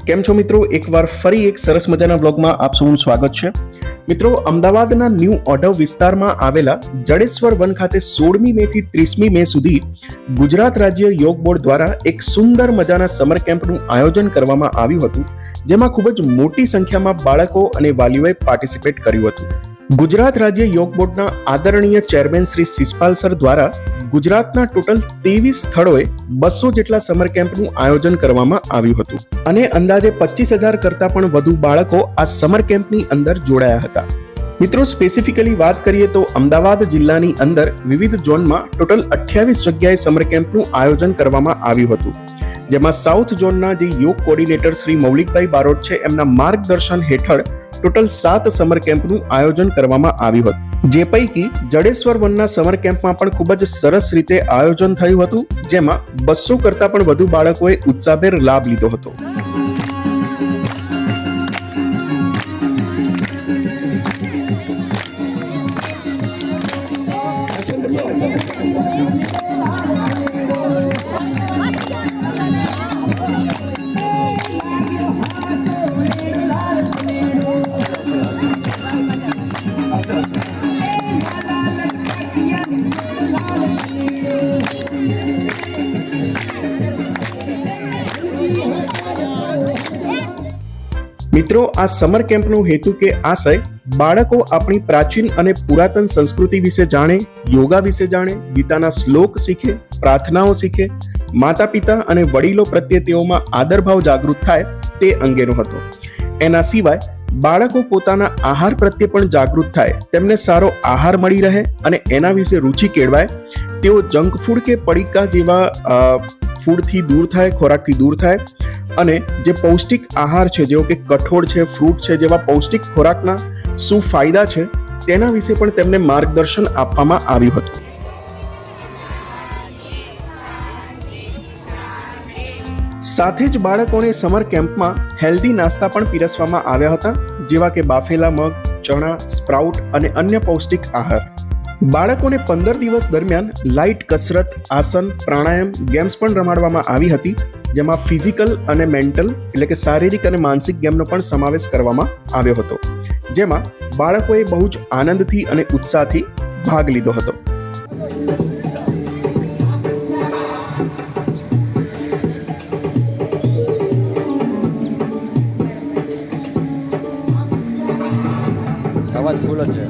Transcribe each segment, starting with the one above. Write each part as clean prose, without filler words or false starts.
કેમ છો મિત્રો? એકવાર ફરી એક સરસ મજાના વ્લોગમાં આપ સૌનું સ્વાગત છે. મિત્રો, અમદાવાદના ન્યૂ ઓઢવ વિસ્તારમાં આવેલા જડેશ્વર વન ખાતે 16મી મે થી 30મી મે સુધી ગુજરાત રાજ્ય યોગ બોર્ડ દ્વારા એક સુંદર મજાના સમર કેમ્પનું આયોજન કરવામાં આવ્યું હતું, જેમાં ખૂબ જ મોટી સંખ્યામાં બાળકો અને વાલીઓએ પાર્ટિસિપેટ કર્યું હતું. ગુજરાત રાજ્ય યોગ બોર્ડના આદરણીય ચેરમેન શ્રી શિષપાલ સર દ્વારા ગુજરાતના ટોટલ 23 સ્થળોએ 200 જેટલા સમર કેમ્પનું આયોજન કરવામાં આવ્યું હતું અને અંદાજે 25,000 કરતાં પણ વધુ બાળકો આ સમર કેમ્પની અંદર જોડાયા હતા. મિત્રો, સ્પેસિફિકલી વાત કરીએ તો અમદાવાદ જિલ્લાની અંદર વિવિધ ઝોનમાં ટોટલ 28 જગ્યાએ સમર કેમ્પનું આયોજન કરવામાં આવ્યું હતું, જેમાં સાઉથ ઝોનના જે યોગ કોર્ડિનેટર શ્રી મૌલિકભાઈ બારોટ છે, એમના માર્ગદર્શન હેઠળ ટોટલ 7 સમર કેમ્પનું આયોજન કરવામાં આવ્યું હતું. જે પૈકી જડેશ્વર વનના સમર કેમ્પમાં પણ ખૂબ જ સરસ રીતે આયોજન થયું હતું, જેમાં 200 કરતાં પણ વધુ બાળકોએ ઉત્સાહભેર લાભ લીધો હતો. મિત્રો, આ સમર કેમ્પનો હેતુ કે આશય બાળકો આપણી પ્રાચીન અને પુરાતન સંસ્કૃતિ વિશે જાણે, યોગા વિશે જાણે, ગીતાના શ્લોક શીખે, પ્રાર્થનાઓ શીખે, માતા પિતા અને વડીલો પ્રત્યે તેઓમાં આદરભાવ જાગૃત થાય તે અંગેનો હતો. એના સિવાય બાળકો પોતાના આહાર પ્રત્યે પણ જાગૃત થાય, તેમને સારો આહાર મળી રહે અને એના વિશે રુચિ કેળવાય, તેઓ જંક ફૂડ કે પડીકા જેવા ફૂડથી દૂર થાય, ખોરાકથી દૂર થાય અને જે પૌષ્ટિક આહાર છે, જેવો કે કઠોળ છે, ફ્રૂટ છે, જેવા પૌષ્ટિક ખોરાકના શું ફાયદા છે તેના વિશે પણ તેમને માર્ગદર્શન આપવામાં આવ્યું હતું. સાથે જ બાળકોને સમર કેમ્પમાં હેલ્ધી નાસ્તા પણ પીરસવામાં આવ્યા હતા, જેવા કે બાફેલા મગ, ચણા, સ્પ્રાઉટ અને અન્ય પૌષ્ટિક આહાર. બાળકોને 15 દિવસ દરમિયાન લાઇટ કસરત, આસન, પ્રાણાયામ, ગેમ્સ પણ રમાડવામાં આવી હતી, જેમાં ફિઝિકલ અને મેન્ટલ એટલે કે શારીરિક અને માનસિક ગેમનો પણ સમાવેશ કરવામાં આવ્યો હતો, જેમાં બાળકોએ બહુ જ આનંદથી અને ઉત્સાહથી ભાગ લીધો હતો. અવાજ ફૂલ છે.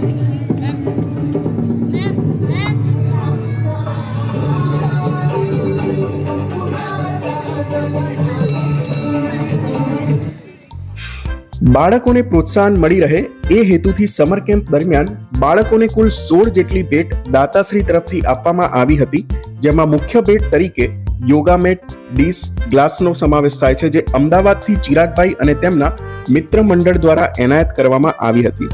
બાળકોને પ્રોત્સાહન મળી રહે એ હેતુથી સમર કેમ્પ દરમિયાન બાળકોને કુલ 16 જેટલી ભેટ દાતાશ્રી તરફથી આપવામાં આવી હતી, જેમાં મુખ્ય ભેટ તરીકે યોગા મેટ, ડીશ, ગ્લાસનો સમાવેશ થાય છે, જે અમદાવાદથી ચિરાગભાઈ અને તેમના મિત્ર મંડળ દ્વારા એનાયત કરવામાં આવી હતી.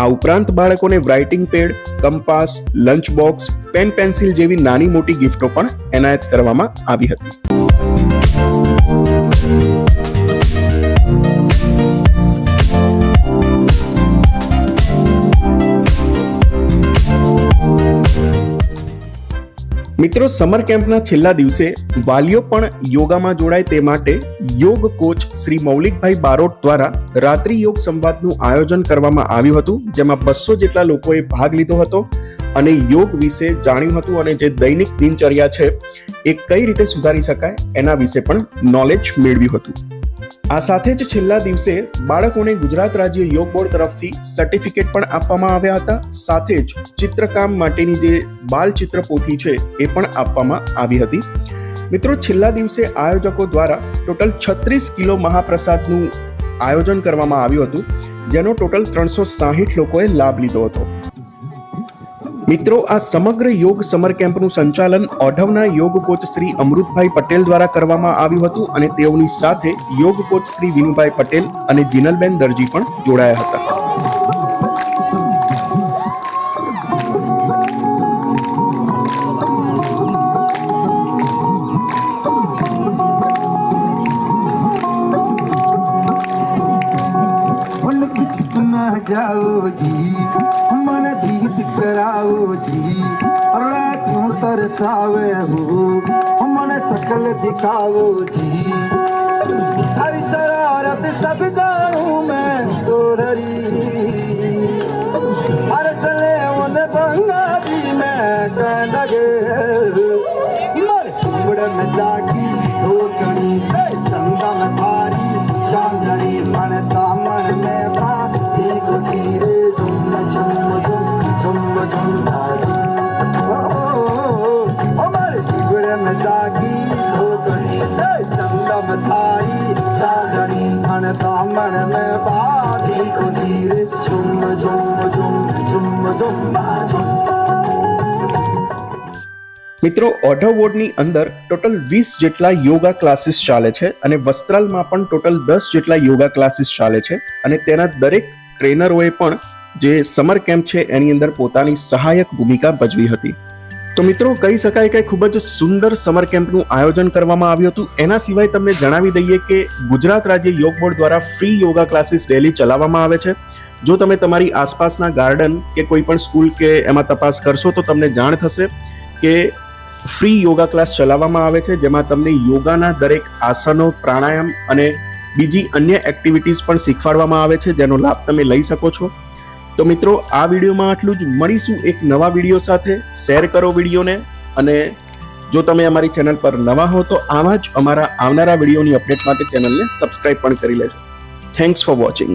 આ ઉપરાંત બાળકોને writing pad, compass, lunch box, pen pencil જેવી નાની મોટી ગિફ્ટો પણ એનાયત કરવામાં આવી હતી. મિત્રો, સમર કેમ્પના છેલ્લા દિવસે વાલીઓ પણ યોગામાં જોડાય તે માટે યોગ કોચ શ્રી મૌલિકભાઈ બારોટ દ્વારા રાત્રિ યોગ સંવાદનું આયોજન કરવામાં આવ્યું હતું, જેમાં 200 જેટલા લોકોએ ભાગ લીધો હતો અને યોગ વિશે જાણ્યું હતું અને જે દૈનિક દિનચર્યા છે એ કઈ રીતે સુધારી શકાય એના વિશે પણ નોલેજ મેળવ્યું હતું. આ સાથે જ છેલ્લા દિવસે બાળકોને ગુજરાત રાજ્ય યોગ બોર્ડ તરફથી સર્ટિફિકેટ પણ આપવામાં આવ્યા હતા. સાથે જ ચિત્રકામ માટેની જે બાલ ચિત્ર પોથી છે એ પણ આપવામાં આવી હતી. મિત્રો, છેલ્લા દિવસે આયોજકો દ્વારા ટોટલ 36 કિલો મહાપ્રસાદનું આયોજન કરવામાં આવ્યું હતું, જેનો ટોટલ 360 લોકોએ લાભ લીધો હતો. મિત્રો, આ સમગ્ર યોગ સમર કેમ્પનું સંચાલન ઓઢવના યોગ કોચ શ્રી અમૃતભાઈ પટેલ દ્વારા કરવામાં આવ્યું હતું અને તેઓની સાથે યોગ કોચ શ્રી વિનુભાઈ પટેલ અને જીનલબેન દરજી પણ જોડાયા હતા. जाओ जी मन दीद कराओ जी रातों तरसावे हो मन सकल दिखाओ जी हरी सरार मन में बाधी खुशी रे झुम झुम झुम झुम झुम झुम। મિત્રો, ઓઢવ વોર્ડની અંદર ટોટલ 20 જેટલા યોગા ક્લાસીસ ચાલે છે અને વસ્ત્રાલમાં પણ ટોટલ 10 જેટલા યોગા ક્લાસીસ ચાલે છે અને તેના દરેક ટ્રેનરોએ પણ જે સમર કેમ્પ છે એની અંદર પોતાની સહાયક ભૂમિકા ભજવી હતી. તો મિત્રો, કહી શકાય કે ખૂબ જ સુંદર સમર કેમ્પનું આયોજન કરવામાં આવ્યું હતું. એના સિવાય તમને જણાવી દઈએ કે ગુજરાત રાજ્ય યોગ બોર્ડ દ્વારા ફ્રી યોગા ક્લાસીસ ડેલી ચલાવવામાં આવે છે. જો તમે તમારી આસપાસના ગાર્ડન કે કોઈ પણ સ્કૂલ કે એમાં તપાસ કરશો તો તમને જાણ થશે કે ફ્રી યોગા ક્લાસ ચલાવવામાં આવે છે, જેમાં તમને યોગાના દરેક આસનો, પ્રાણાયામ અને બીજી અન્ય એક્ટિવિટીઝ પણ શીખવાડવામાં આવે છે, જેનો લાભ તમે લઈ શકો છો. તો મિત્રો, આ વિડીયોમાં આટલું જ. મળીશું એક નવા વિડીયો સાથે. શેર કરો વિડીયોને, અને જો તમે અમારી ચેનલ પર નવા હો તો આવા જ અમારા આવનારા વિડીયોની અપડેટ માટે ચેનલને સબસ્ક્રાઇબ પણ કરી લેજો. Thanks for watching.